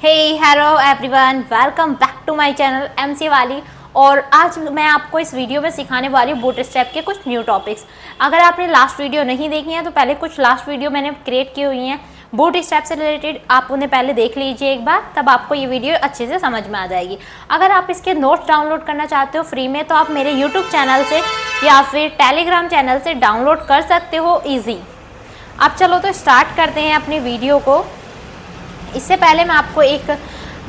Hey hello everyone, welcome back to my channel MC वाली। और आज मैं आपको इस वीडियो में सिखाने वाली हूँ बूटस्ट्रैप के कुछ न्यू टॉपिक्स। अगर आपने लास्ट वीडियो नहीं देखी है तो पहले कुछ लास्ट वीडियो मैंने क्रिएट की हुई हैं बूटस्ट्रैप से रिलेटेड, आप उन्हें पहले देख लीजिए एक बार, तब आपको ये वीडियो अच्छे से समझ में आ जाएगी। अगर आप इसके नोट्स डाउनलोड करना चाहते हो फ्री में तो आप मेरे यूट्यूब चैनल से या फिर टेलीग्राम चैनल से डाउनलोड कर सकते हो ईजी। अब चलो तो स्टार्ट करते हैं अपनी वीडियो को। इससे पहले मैं आपको एक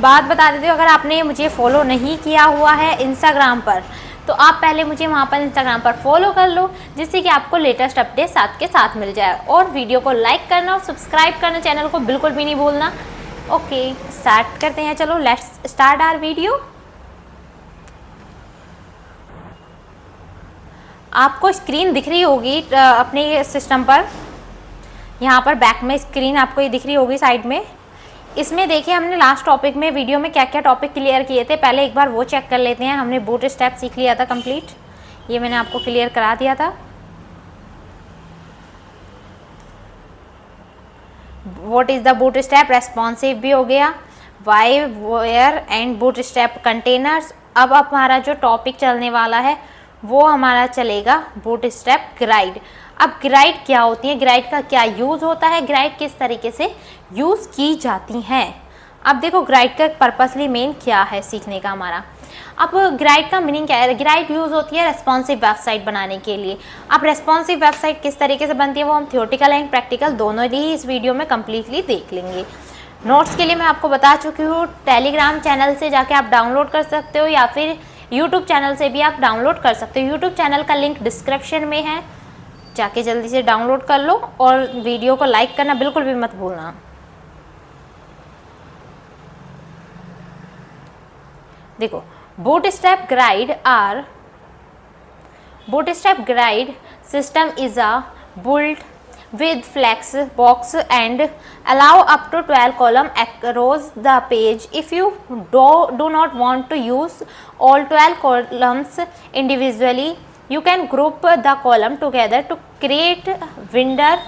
बात बता देती हूँ, अगर आपने मुझे फॉलो नहीं किया हुआ है इंस्टाग्राम पर तो आप पहले मुझे वहाँ पर इंस्टाग्राम पर फॉलो कर लो, जिससे कि आपको लेटेस्ट अपडेट साथ के साथ मिल जाए। और वीडियो को लाइक करना और सब्सक्राइब करना चैनल को बिल्कुल भी नहीं भूलना। ओके, स्टार्ट करते हैं। चलो लेट्स स्टार्ट आवर वीडियो। आपको स्क्रीन दिख रही होगी अपने सिस्टम पर, यहाँ पर बैक में स्क्रीन आपको ये दिख रही होगी साइड में। इसमें देखिए हमने लास्ट टॉपिक में वीडियो में क्या क्या टॉपिक क्लियर किए थे, पहले एक बार वो चेक कर लेते हैं। हमने बूटस्ट्रैप सीख लिया था कंप्लीट, ये मैंने आपको क्लियर करा दिया था। What is the bootstrap, responsive भी हो गया, why where and bootstrap containers. अब हमारा जो टॉपिक चलने वाला है वो हमारा चलेगा बूटस्ट्रैप ग्राइड। अब ग्राइड क्या होती है, ग्राइड का क्या यूज़ होता है, ग्राइड किस तरीके से यूज़ की जाती हैं। अब देखो ग्राइड का पर्पसली मेन क्या है सीखने का हमारा। अब ग्राइड का मीनिंग क्या है, ग्राइड यूज़ होती है रेस्पॉन्सिव वेबसाइट बनाने के लिए। अब रेस्पॉन्सिव वेबसाइट किस तरीके से बनती है वो हम थियोरेटिकल एंड प्रैक्टिकल दोनों ही इस वीडियो में कम्प्लीटली देख लेंगे। नोट्स के लिए मैं आपको बता चुकी हूँ, टेलीग्राम चैनल से जाके आप डाउनलोड कर सकते हो या फिर यूट्यूब चैनल से भी आप डाउनलोड कर सकते हो। यूट्यूब चैनल का लिंक डिस्क्रिप्शन में है, जाके जल्दी से डाउनलोड कर लो और वीडियो को लाइक करना बिल्कुल भी मत भूलना। देखो bootstrap grid system is a built with flex box and allow up to 12 column across the page. If you do not want to use all 12 columns individually, you can group the column together to create window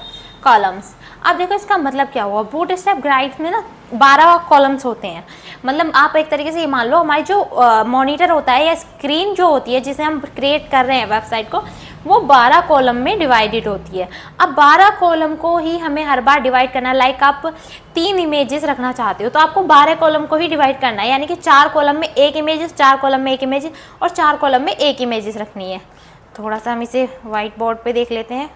columns. अब देखो इसका मतलब क्या हुआ, bootstrap grid में ना 12 columns होते हैं। मतलब आप एक तरीके से ये मान लो हमारी जो मॉनिटर होता है या स्क्रीन जो होती है जिसे हम क्रिएट कर रहे हैं वेबसाइट को, वो 12 कॉलम में डिवाइडेड होती है। अब 12 कॉलम को ही हमें हर बार डिवाइड करना है। लाइक आप 3 इमेजेस रखना चाहते हो तो आपको 12 कॉलम को ही डिवाइड करना है, यानी कि 4 कॉलम में एक इमेजेस, 4 कॉलम में एक इमेजेस और 4 कॉलम में एक इमेजेस रखनी है। थोड़ा सा हम इसे वाइट बोर्ड पे देख लेते हैं।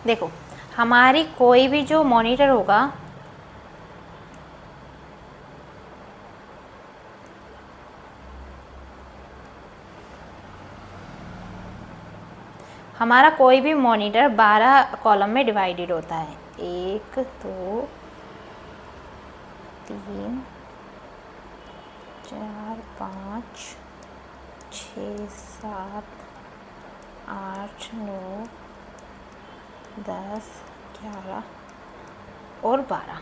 देखो हमारी कोई भी जो मॉनिटर होगा, हमारा कोई भी मॉनिटर 12 कॉलम में डिवाइडेड होता है। 1 2 3 4 5 6 7 8 9 10 11 और 12।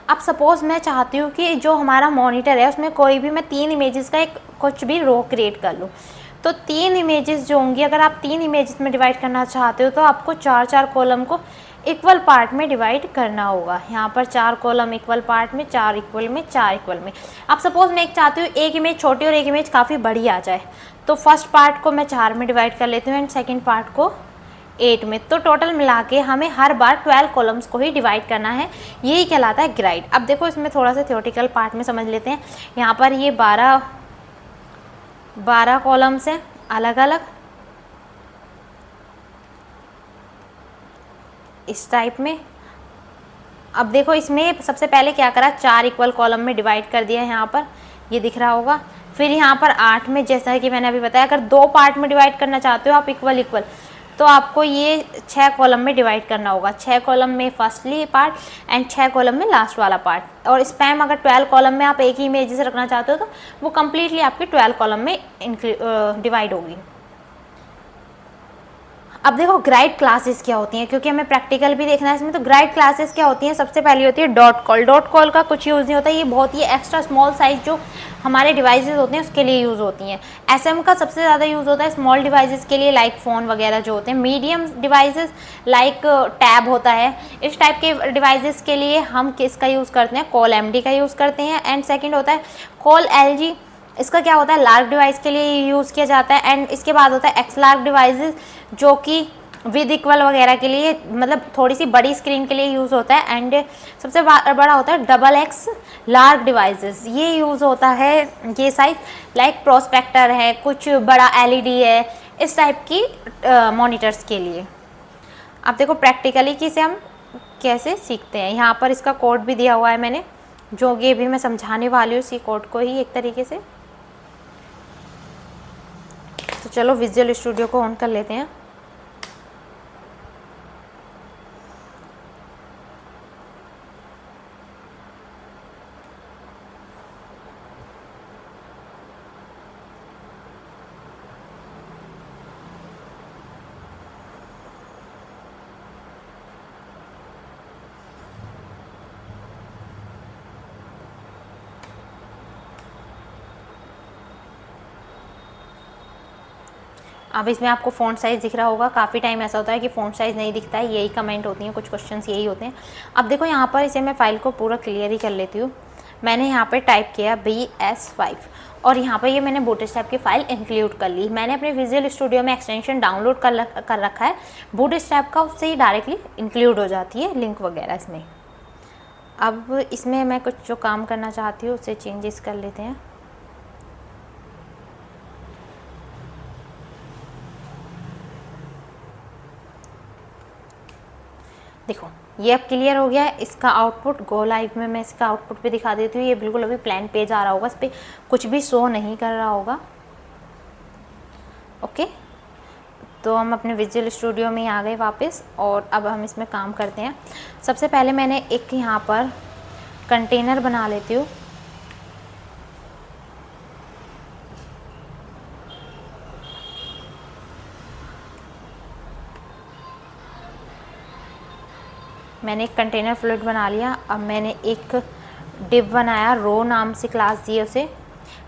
अब सपोज़ मैं चाहती हूँ कि जो हमारा मॉनिटर है उसमें कोई भी मैं 3 इमेजेस का एक कुछ भी रो क्रिएट कर लूँ। तो 3 इमेजेस जो होंगी, अगर आप 3 इमेजेस में डिवाइड करना चाहते हो तो आपको 4 कॉलम को इक्वल पार्ट में डिवाइड करना होगा। यहाँ पर 4 कॉलम इक्वल पार्ट में, 4 इक्वल में, 4 इक्वल में। अब सपोज़ मैं एक चाहती हूँ एक इमेज छोटी और एक इमेज काफ़ी बड़ी आ जाए, तो फर्स्ट पार्ट को मैं 4 में डिवाइड कर लेती हूँ एंड सेकेंड पार्ट को 8 में। तो टोटल मिला के हमें हर बार 12 कॉलम्स को ही डिवाइड करना है, यही कहलाता है ग्राइड। अब देखो इसमें थोड़ा सा थियोरेटिकल पार्ट में समझ लेते हैं। यहाँ पर ये 12 कॉलम्स हैं अलग अलग इस टाइप में। अब देखो इसमें सबसे पहले क्या करा, 4 इक्वल कॉलम में डिवाइड कर दिया, यहाँ पर ये दिख रहा होगा। फिर यहाँ पर 8 में, जैसा कि मैंने अभी बताया, अगर 2 पार्ट में डिवाइड करना चाहते हो आप इक्वल तो आपको ये 6 कॉलम में डिवाइड करना होगा, 6 कॉलम में फर्स्टली पार्ट एंड 6 कॉलम में लास्ट वाला पार्ट। और स्पैम अगर 12 कॉलम में आप एक ही इमेजेस रखना चाहते हो तो वो कम्प्लीटली आपके 12 कॉलम में डिवाइड होगी। अब देखो ग्राइड क्लासेस क्या होती हैं, क्योंकि हमें प्रैक्टिकल भी देखना है इसमें। तो ग्राइड क्लासेस क्या होती हैं, सबसे पहली होती है डॉट कॉल। डॉट कॉल का कुछ यूज़ नहीं होता, ये बहुत ही एक्स्ट्रा स्मॉल साइज जो हमारे डिवाइसेस होते हैं उसके लिए यूज़ होती हैं। एसएम का सबसे ज़्यादा यूज़ होता है स्मॉल डिवाइसेस के लिए, लाइक फ़ोन वगैरह जो होते हैं। मीडियम डिवाइसेस लाइक टैब होता है, इस टाइप के डिवाइसेस के लिए हम किसका यूज़ करते हैं, कॉल एमडी का यूज़ करते हैं। एंड सेकेंड होता है कॉल एलजी, इसका क्या होता है लार्ज डिवाइस के लिए यूज़ किया जाता है। एंड इसके बाद होता है एक्स लार्ज डिवाइसेस जो कि विद इक्वल वगैरह के लिए, मतलब थोड़ी सी बड़ी स्क्रीन के लिए यूज़ होता है। एंड सबसे बड़ा होता है डबल एक्स लार्ज डिवाइसेस, ये यूज़ होता है ये साइज लाइक प्रोस्पेक्टर है, कुछ बड़ा एलईडी है, इस टाइप की मॉनिटर्स के लिए। अब देखो प्रैक्टिकली कि इसे हम कैसे सीखते हैं। यहाँ पर इसका कोड भी दिया हुआ है मैंने, जो ये भी मैं समझाने वाली हूँ इसी कोड को ही एक तरीके से। तो चलो विजुअल स्टूडियो को ऑन कर लेते हैं। अब इसमें आपको फ़ॉन्ट साइज़ दिख रहा होगा, काफ़ी टाइम ऐसा होता है कि फ़ॉन्ट साइज़ नहीं दिखता है, यही कमेंट होती हैं, कुछ क्वेश्चंस यही होते हैं। अब देखो यहाँ पर इसे मैं फ़ाइल को पूरा क्लियर ही कर लेती हूँ। मैंने यहाँ पे टाइप किया BS5 और यहाँ पर ये मैंने बूटस्ट्रैप की फ़ाइल इंक्लूड कर ली। मैंने अपने विजुअल स्टूडियो में एक्सटेंशन डाउनलोड कर रखा है बूटस्ट्रैप का, उससे ही डायरेक्टली इंक्लूड हो जाती है लिंक वगैरह इसमें। अब इसमें मैं कुछ जो काम करना चाहती हूँ उससे चेंजेस कर लेते हैं। देखो ये अब क्लियर हो गया है। इसका आउटपुट गो लाइव में मैं इसका आउटपुट भी दिखा देती हूँ। ये बिल्कुल अभी प्लेन पेज आ रहा होगा, इस पर कुछ भी शो नहीं कर रहा होगा। ओके, तो हम अपने विजुअल स्टूडियो में ही आ गए वापस और अब हम इसमें काम करते हैं। सबसे पहले मैंने एक यहाँ पर कंटेनर बना लेती हूँ। मैंने एक कंटेनर फ्लूइड बना लिया। अब मैंने एक डिव बनाया, रो नाम से क्लास दी उसे।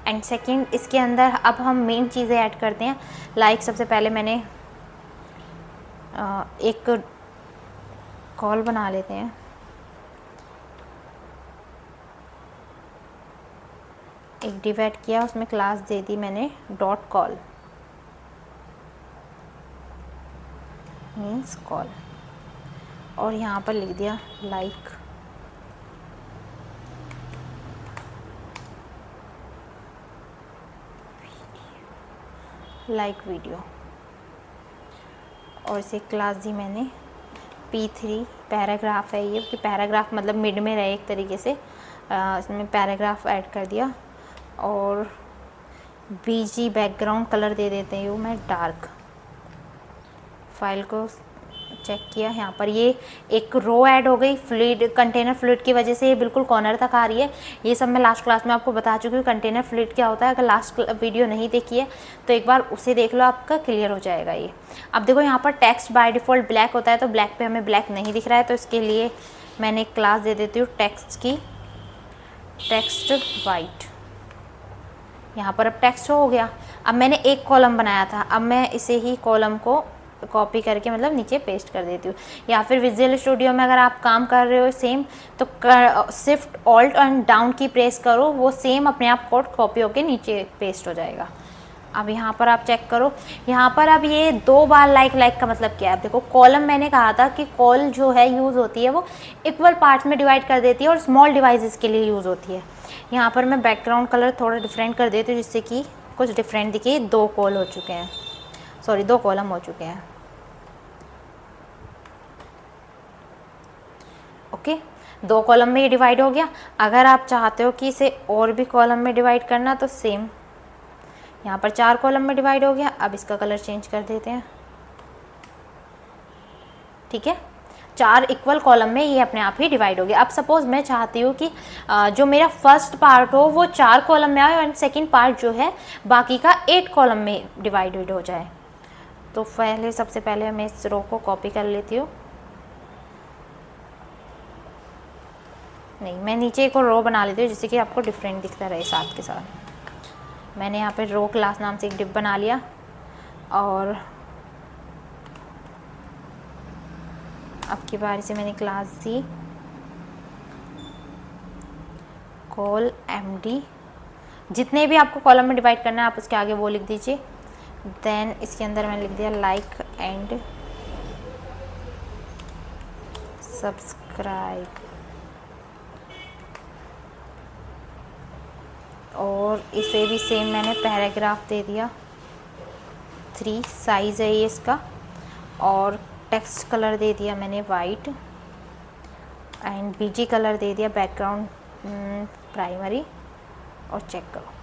एंड सेकंड इसके अंदर अब हम मेन चीज़ें ऐड करते हैं। लाइक सबसे पहले मैंने एक कॉल बना लेते हैं। एक डिव ऐड किया, उसमें क्लास दे दी मैंने डॉट कॉल, मीन्स कॉल, और यहाँ पर लिख दिया लाइक वीडियो। और इसे क्लास दी मैंने P3 पैराग्राफ है ये, कि पैराग्राफ मतलब मिड में रहे एक तरीके से, इसमें पैराग्राफ ऐड कर दिया। और BG बैकग्राउंड कलर दे देते हैं, मैं डार्क। फाइल को चेक किया, यहाँ पर ये एक रो ऐड हो गई फ्लूइड, कंटेनर फ्लूइड की वजह से ये बिल्कुल कॉर्नर तक आ रही है। ये सब मैं लास्ट क्लास में आपको बता चुकी हूँ कंटेनर फ्लूइड क्या होता है। अगर लास्ट वीडियो नहीं देखी है तो एक बार उसे देख लो, आपका क्लियर हो जाएगा ये। अब देखो यहाँ पर टेक्स्ट बाय डिफ़ॉल्ट ब्लैक होता है, तो ब्लैक पे हमें ब्लैक नहीं दिख रहा है, तो इसके लिए मैंने एक क्लास दे देती हूँ टेक्स्ट की, टेक्स्ट वाइट। यहाँ पर अब टेक्स्ट हो गया। अब मैंने एक कॉलम बनाया था, अब मैं इसे ही कॉलम को कॉपी करके मतलब नीचे पेस्ट कर देती हूँ। या फिर विजुअल स्टूडियो में अगर आप काम कर रहे हो सेम, तो शिफ्ट ऑल्ट एंड डाउन की प्रेस करो, वो सेम अपने आप कोड कॉपी होके नीचे पेस्ट हो जाएगा। अब यहाँ पर आप चेक करो, यहाँ पर अब ये 2 बार लाइक का मतलब क्या है। अब देखो कॉलम मैंने कहा था कि कॉल जो है यूज़ होती है वो इक्वल पार्ट्स में डिवाइड कर देती है और स्मॉल डिवाइसेस के लिए यूज़ होती है। यहाँ पर मैं बैकग्राउंड कलर थोड़ा डिफरेंट कर देती हूँ जिससे कि कुछ डिफरेंट दिखे। 2 कॉल हो चुके हैं, सॉरी 2 कॉलम हो चुके हैं। ओके, 2 कॉलम में ये डिवाइड हो गया। अगर आप चाहते हो कि इसे और भी कॉलम में डिवाइड करना तो सेम, यहाँ पर 4 कॉलम में डिवाइड हो गया। अब इसका कलर चेंज कर देते हैं। ठीक है, 4 इक्वल कॉलम में ये अपने आप ही डिवाइड हो गया। अब सपोज मैं चाहती हूँ कि जो मेरा फर्स्ट पार्ट हो वो 4 कॉलम में आए और सेकंड पार्ट जो है बाकी का 8 कॉलम में डिवाइडेड हो जाए। तो सबसे पहले मैं इस रो को कॉपी कर लेती हूँ। नहीं, मैं नीचे एक और रो बना लेती हूँ जिससे कि आपको डिफरेंट दिखता रहे साथ के साथ। मैंने यहाँ पे रो क्लास नाम से एक डिप बना लिया और अब की बारी से मैंने क्लास दी कॉल MD। जितने भी आपको कॉलम में डिवाइड करना है आप उसके आगे वो लिख दीजिए। देन इसके अंदर मैंने लिख दिया लाइक एंड सब्सक्राइब, और इसे भी सेम मैंने पैराग्राफ दे दिया 3, साइज़ है ये इसका, और टेक्स्ट कलर दे दिया मैंने वाइट एंड BG कलर दे दिया बैकग्राउंड प्राइमरी, और चेक करो।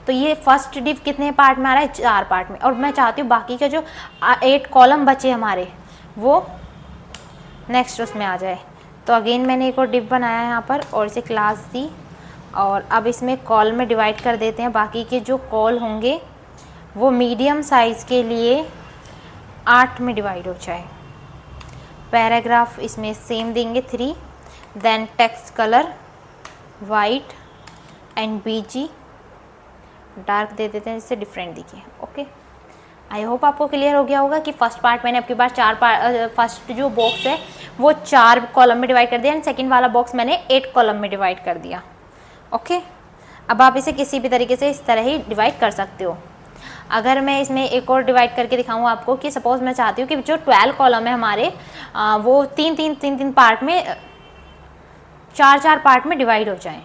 तो ये फर्स्ट डिव कितने पार्ट में आ रहा है? 4 पार्ट में। और मैं चाहती हूँ बाकी के जो 8 कॉलम बचे हमारे वो नेक्स्ट उसमें आ जाए। तो अगेन मैंने एक और डिव बनाया है यहाँ पर और इसे क्लास दी, और अब इसमें कॉल में डिवाइड कर देते हैं। बाकी के जो कॉल होंगे वो मीडियम साइज़ के लिए 8 में डिवाइड हो जाए। पैराग्राफ इसमें सेम देंगे 3, then text colour white and BG dark दे देते हैं जिससे डिफरेंट दिखे। ओके, आई होप आपको क्लियर हो गया होगा कि फर्स्ट पार्ट मैंने आपके पास 4 पार्ट, फर्स्ट जो बॉक्स है वो 4 कॉलम में डिवाइड कर दिया एंड सेकंड वाला बॉक्स मैंने 8 कॉलम में डिवाइड कर दिया। ओके, अब आप इसे किसी भी तरीके से इस तरह ही डिवाइड कर सकते हो। अगर मैं इसमें एक और डिवाइड करके दिखाऊँ आपको कि सपोज़ मैं चाहती हूँ कि जो 12 कॉलम है हमारे वो 3 पार्ट में 4 पार्ट में डिवाइड हो जाएं।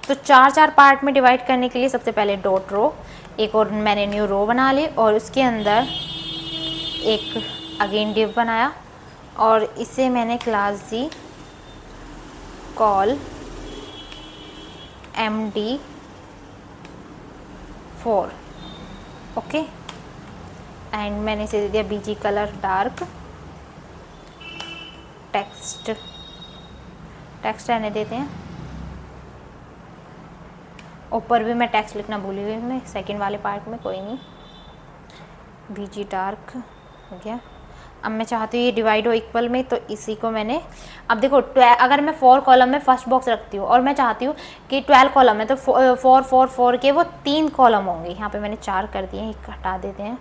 तो 4 पार्ट में डिवाइड करने के लिए सबसे पहले डॉट रो, एक और मैंने न्यू रो बना ली और उसके अंदर एक अगेन डिव बनाया और इसे मैंने class the call MD4। Okay, and मैंने इसे दे दिया BG कलर डार्क, टेक्स्ट रहने देते हैं। ऊपर भी मैं टेक्स्ट लिखना भूली हुई मैं सेकंड वाले पार्ट में, कोई नहीं, BG डार्क हो गया। अब मैं चाहती हूँ ये डिवाइड हो इक्वल में, तो इसी को मैंने, अब देखो अगर मैं 4 कॉलम में फर्स्ट बॉक्स रखती हूँ और मैं चाहती हूँ कि 12 कॉलम है तो 4 के वो 3 कॉलम होंगे। यहाँ पे मैंने 4 कर दिए, एक हटा देते हैं।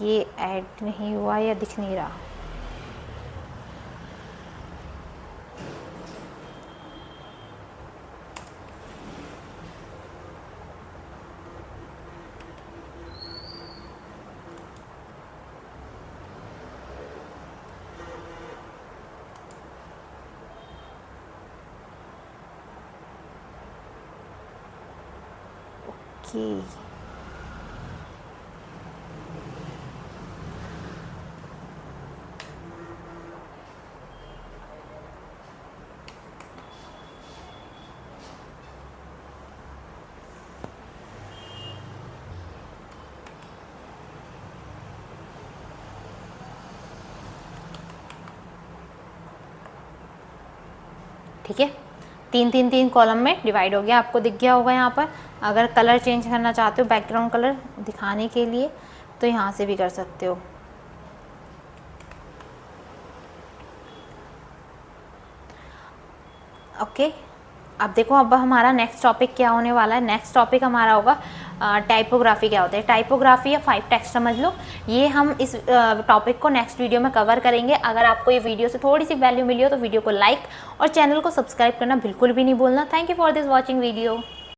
ये ऐड नहीं हुआ या दिख नहीं रहा, ओके। ठीक है, 3 कॉलम में डिवाइड हो गया, आपको दिख गया होगा यहाँ पर। अगर कलर चेंज करना चाहते हो बैकग्राउंड कलर दिखाने के लिए तो यहाँ से भी कर सकते हो। ओके, अब देखो अब हमारा नेक्स्ट टॉपिक क्या होने वाला है। नेक्स्ट टॉपिक हमारा होगा टाइपोग्राफी क्या होता है। टाइपोग्राफी या 5 टेक्स्ट समझ लो, ये हम इस टॉपिक को नेक्स्ट वीडियो में कवर करेंगे। अगर आपको ये वीडियो से थोड़ी सी वैल्यू मिली हो तो वीडियो को लाइक और चैनल को सब्सक्राइब करना बिल्कुल भी नहीं भूलना। Thank you for this watching video.